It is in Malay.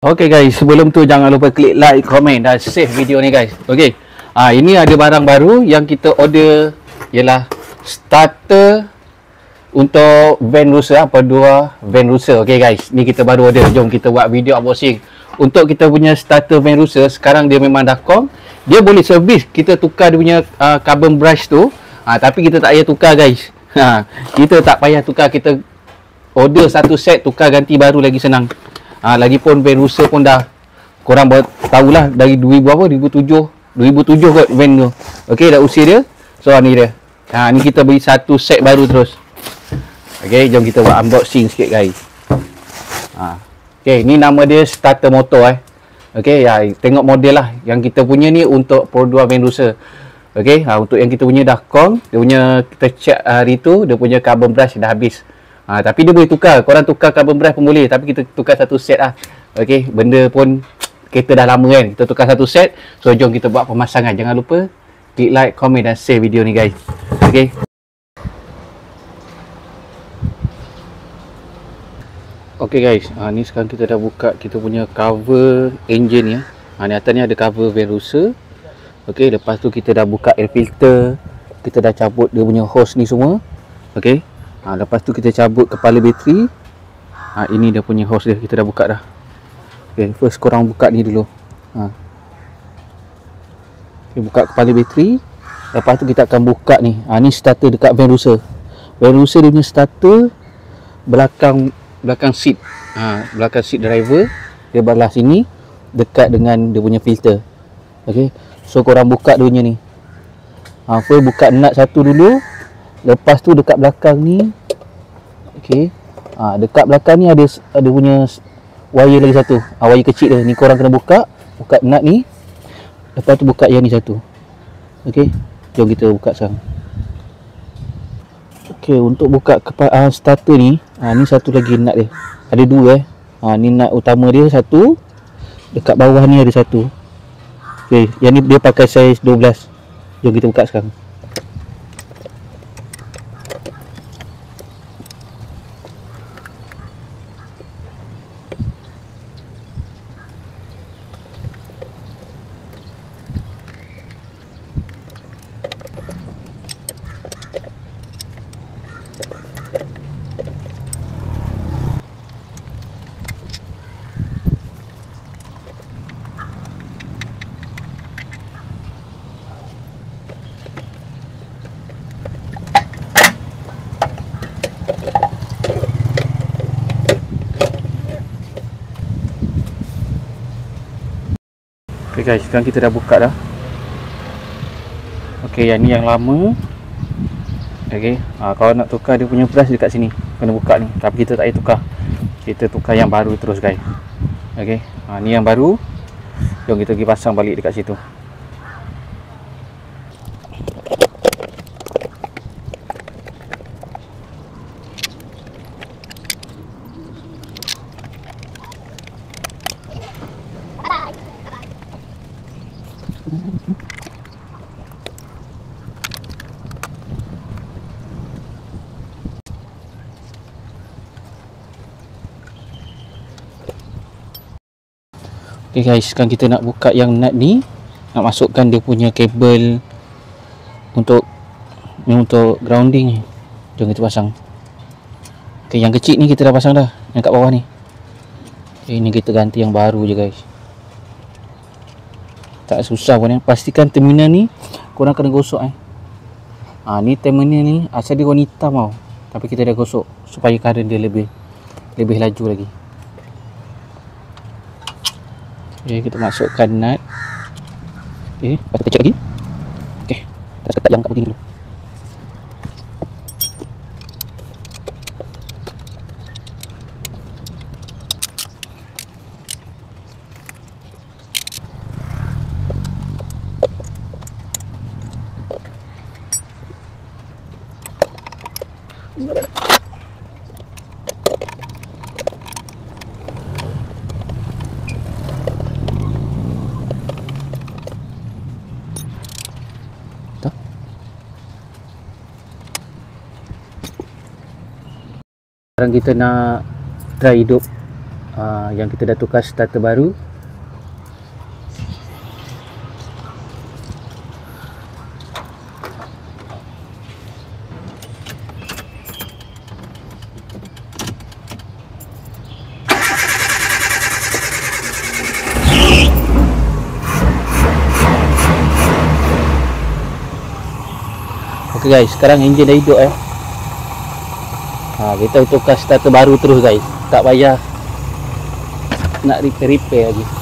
Okay guys, sebelum tu jangan lupa klik like, komen dan save video ni guys. Okay, ini ada barang baru yang kita order, ialah starter untuk van Rusa, Perdua van Rusa. Okay guys, ni kita baru order. Jom kita buat video unboxing. Untuk kita punya starter van Rusa, sekarang dia memang dah kong. Dia boleh servis, kita tukar dia punya carbon brush tu. Tapi kita tak payah tukar guys. Kita tak payah tukar, kita order satu set, tukar ganti baru lagi senang. Lagipun van Rusa pun dah korang tahulah dari 2007 kot van tu. Okey, dah usia dia. So ni dia. Ni kita beli satu set baru terus. Okey, jom kita buat unboxing sikit guys. Okey, ni nama dia starter motor Okey, tengok model lah. Yang kita punya ni untuk Perdua van Rusa. Okey, untuk yang kita punya dah kong, dia punya kita check hari tu dia punya carbon brush dah habis. Tapi dia boleh tukar. Korang tukar carbon brush pun boleh. Tapi kita tukar satu set lah. Okay. Benda pun kereta dah lama kan. Kita tukar satu set. So jom kita buat pemasangan. Jangan lupa klik like, komen dan share video ni guys. Okay. Okay guys. Ni sekarang kita dah buka kita punya cover engine ya. Ni atas ni ada cover van Rusa. Okay. Lepas tu kita dah buka air filter. Kita dah cabut dia punya hose ni semua. Okay. Lepas tu kita cabut kepala bateri. Ini dia punya hose dia, kita dah buka dah. Okay, first korang buka ni dulu. Okay, buka kepala bateri. Lepas tu kita akan buka ni. Ni starter dekat van Rusa. Van Rusa dia punya starter belakang seat. Belakang seat driver. Dia belah sini dekat dengan dia punya filter. Okay, so korang buka dunia ni. First buka nut satu dulu. Lepas tu dekat belakang ni, okey. Dekat belakang ni ada punya wire lagi satu. Wire kecil dia. Ni korang kena buka nut ni. Lepas tu buka yang ni satu. Okey. Jom kita buka sekarang. Okey, untuk buka starter ni, ni satu lagi nut dia. Ada dua ni nut utama dia satu. Dekat bawah ni ada satu. Okey, yang ni dia pakai saiz 12. Jom kita buka sekarang. Ok guys, sekarang kita dah buka dah. Ok, yang ni yang lama. Ok, kalau nak tukar dia punya brush dekat sini, kena buka ni. Tapi kita tak payah tukar. Kita tukar yang baru terus guys. Ok, ni yang baru. Jom kita pergi pasang balik dekat situ. Ok guys, sekarang kita nak buka yang nut ni. Nak masukkan dia punya kabel untuk grounding ni. Jom kita pasang. Ok, yang kecil ni kita dah pasang dah. Yang kat bawah ni. Ok, ni kita ganti yang baru je guys. Tak susah pun Pastikan terminal ni korang kena gosok ni terminal ni asal dia warna hitam tau. Tapi kita dah gosok supaya current dia lebih laju lagi. Okay, kita masukkan nut. Okay, lepas kita check lagi. Okay, kita sekat yang kat begini dulu. Sekarang kita nak try hidup yang kita dah tukar starter baru. Ok guys, sekarang enjin dah hidup kita tukar starter baru terus guys, tak payah nak repair lagi.